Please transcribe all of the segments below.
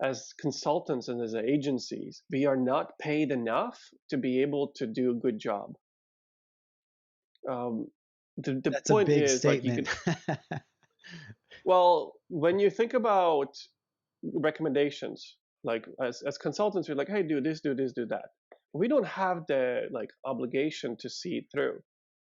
as consultants and as agencies, we are not paid enough to be able to do a good job. Um, the That's a point big is, like, you statement. could, well, when you think about recommendations, like as consultants, we're like, hey, do this, do this, do that. We don't have the like obligation to see it through.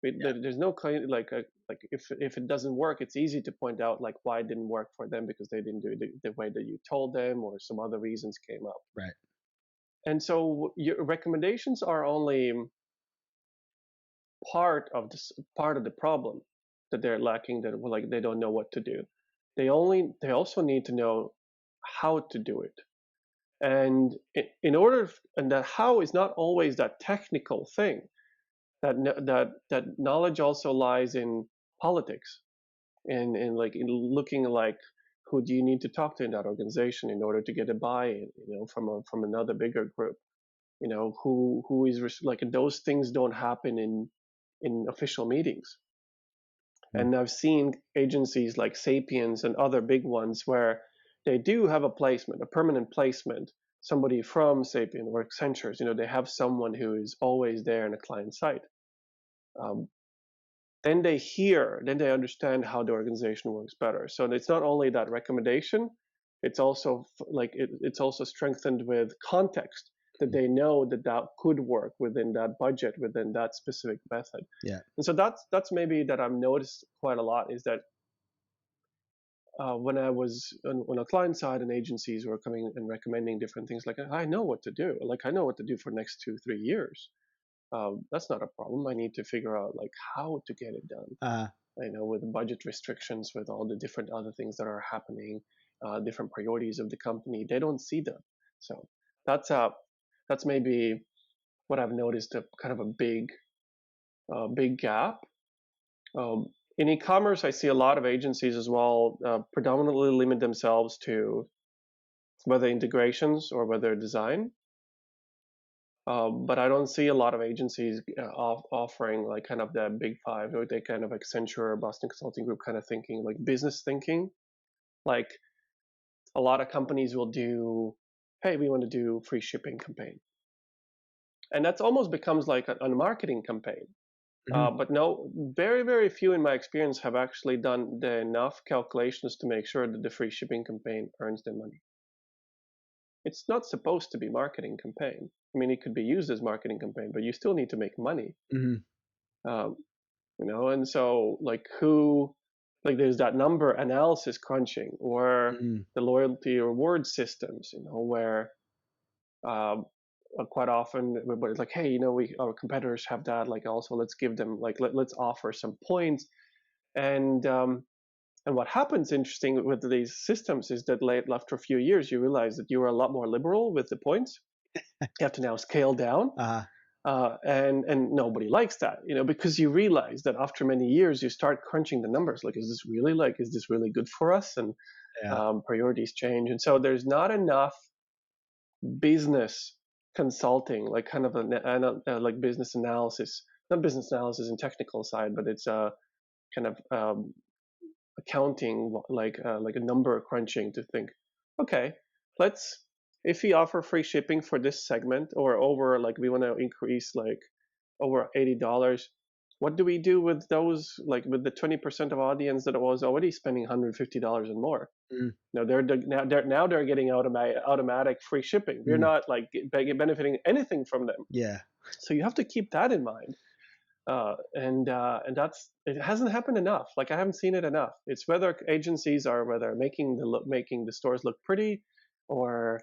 There's no kind like like if it doesn't work, it's easy to point out like why it didn't work for them because they didn't do it the way that you told them or some other reasons came up. Right. And so your recommendations are only part of the problem that they're lacking, that like they don't know what to do. They also need to know how to do it. And in order, and that how is not always that technical thing. That knowledge also lies in politics, in like in looking like who do you need to talk to in that organization in order to get a buy-in, from another bigger group. Who is like those things don't happen in official meetings. Mm. And I've seen agencies like Sapiens and other big ones where they do have a placement, a permanent placement, somebody from Sapien or Accenture. They have someone who is always there in a client site. Um, then they understand how the organization works better. So it's not only that recommendation, it's also it's also strengthened with context, that they know that could work within that budget, within that specific method. Yeah. And so that's maybe that I've noticed quite a lot, is that when I was on a client side and agencies were coming and recommending different things, like I know what to do, like I know what to do for next 2-3 years. That's not a problem. I need to figure out like how to get it done. Uh, With budget restrictions, with all the different other things that are happening, different priorities of the company, they don't see them. So that's that's maybe what I've noticed, a kind of a big gap. Um, in e-commerce, I see a lot of agencies as well predominantly limit themselves to whether integrations or whether design. But I don't see a lot of agencies offering like kind of that big five, or they kind of Accenture, Boston Consulting Group kind of thinking, like business thinking. Like a lot of companies will do, hey, we want to do free shipping campaign, and that's almost becomes like a marketing campaign. mhm. But no, very very few in my experience have actually done the enough calculations to make sure that the free shipping campaign earns them money. It's not supposed to be marketing campaign. I mean, it could be used as marketing campaign, but you still need to make money. Mhm. Um, and so like there's that number analysis crunching, or Mhm. the loyalty reward systems, where um, quite often everybody's like, hey, our competitors have that, like also let's give them like let's offer some points. And um, and what happens interesting with these systems is that after a few years you realize that you are a lot more liberal with the points. You have to now scale down, Uh, and nobody likes that, because you realize that after many years you start crunching the numbers, like is this really good for us? And yeah. priorities change, and so there's not enough business consulting, like kind of like business analysis, not business analysis and technical side, but it's a kind of accounting, like a number crunching, to think, okay, let's if we offer free shipping for this segment, or over like we want to increase like over $80, what do we do with those, like with the 20% of audience that was already spending $150 and more? Mm. Now they're getting automatic free shipping. We're Mm. not like benefiting anything from them. Yeah. So you have to keep that in mind. And that's, it hasn't happened enough. Like I haven't seen it enough. It's whether agencies are whether making the stores look pretty, or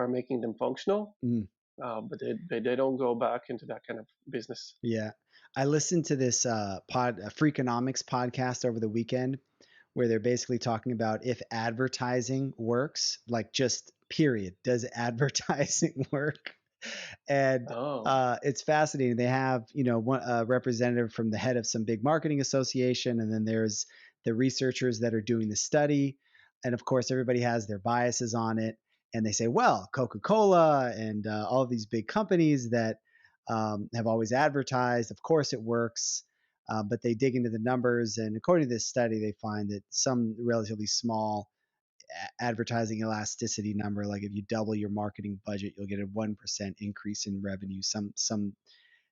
making them functional. Mm. But they don't go back into that kind of business. Yeah. I listened to this a Freakonomics podcast over the weekend where they're basically talking about if advertising works, like just period, does advertising work? And Oh, it's fascinating. They have, one a representative from the head of some big marketing association, and then there's the researchers that are doing the study, and of course, everybody has their biases on it. And they say, well, Coca-Cola and all of these big companies that have always advertised, of course, it works. But they dig into the numbers, and according to this study, they find that some relatively small advertising elasticity number, like if you double your marketing budget, you'll get a 1% increase in revenue. Some Uh,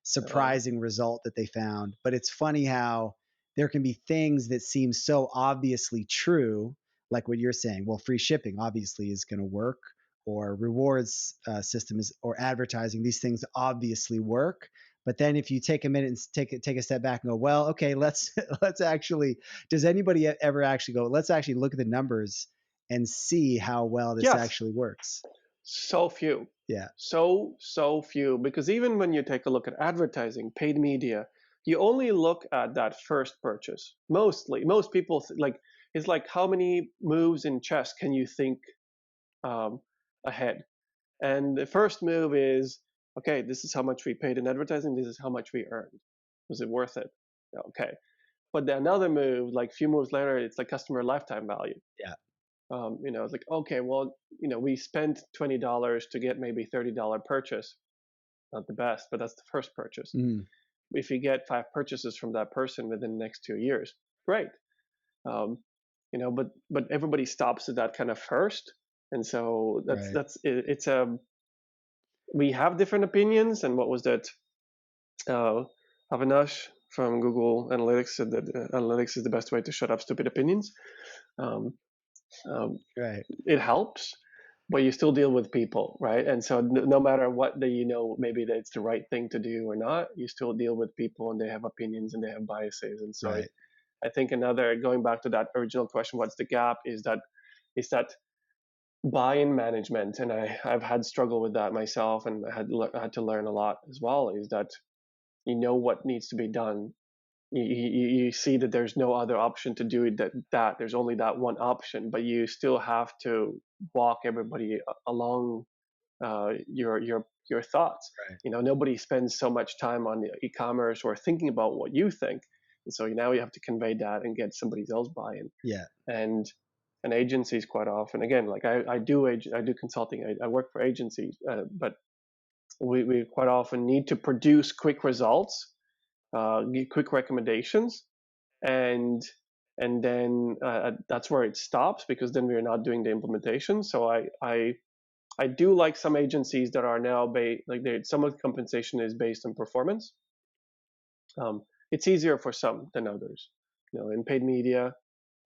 surprising result that they found. But it's funny how there can be things that seem so obviously true, like what you're saying. Well, free shipping obviously is going to work, or rewards system is, or advertising. These things obviously work. But then if you take a minute and take a step back and go, well, okay, let's let's actually. Does anybody ever actually go? Let's actually look at the numbers and see how well this yes, actually works. so few, Yeah. so few. Because even when you take a look at advertising, paid media, you only look at that first purchase. Mostly, most people like it's like how many moves in chess can you think um, ahead? And the first move is, okay, this is how much we paid in advertising. This is how much we earned. Was it worth it? Okay. But then another move, like a few moves later, it's like customer lifetime value. Yeah. It's like, okay, well, we spent $20 to get maybe $30 purchase. Not the best, but that's the first purchase. Mm, If you get 5 purchases from that person within the next 2 years, great. Um, but everybody stops at that kind of first, and so right. it's a we have different opinions. And what was that? Uh, Avinash from Google Analytics said that analytics is the best way to shut up stupid opinions. Um, um, Right. it helps, but you still deal with people, right? And so no matter what maybe that it's the right thing to do or not, you still deal with people, and they have opinions and they have biases. And so Right. I think another, going back to that original question, what's the gap? Is that buy-in management, and I've had struggle with that myself, and I had to learn a lot as well. Is that you know what needs to be done. You see that there's no other option to do it, that there's only that one option, but you still have to walk everybody along your thoughts. Right. Nobody spends so much time on the e-commerce or thinking about what you think, and so now you have to convey that and get somebody else buy-in. Yeah. And agencies quite often, again, like I do consulting, I work for agencies, but we quite often need to produce quick results, give quick recommendations, and then that's where it stops, because then we're not doing the implementation. So I do like some agencies that are now like some of the compensation is based on performance. It's easier for some than others. In paid media,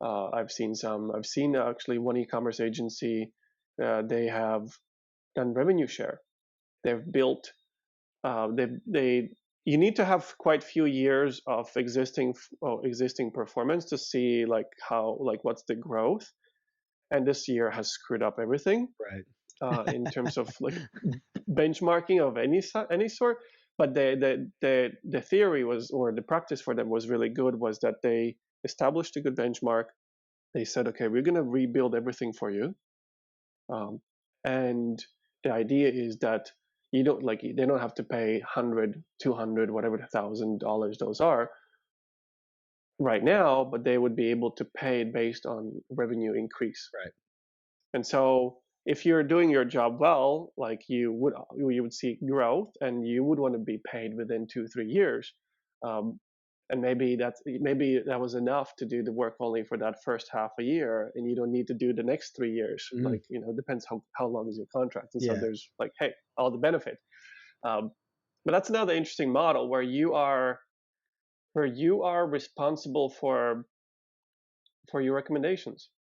I've seen actually one e-commerce agency. They have done revenue share. They've built. They You need to have quite few years of existing performance to see like how, like, what's the growth. And this year has screwed up everything Right. in terms of like benchmarking of any sort. But the theory was, or the practice for them was really good, was that they established a good benchmark. They said, okay, we're going to rebuild everything for you, um, and the idea is that they don't have to pay 100, 200, whatever $1,000 those are right now, but they would be able to pay it based on revenue increase. Right. And so if you're doing your job well, like you would see growth, and you would want to be paid within 2-3 years. Um, and maybe that was enough to do the work only for that first half a year, and you don't need to do the next 3 years. Mm, Like, it depends how long is your contract. And so yeah. there's like, hey, all the benefit. Um, but that's another interesting model where you are responsible for your recommendations.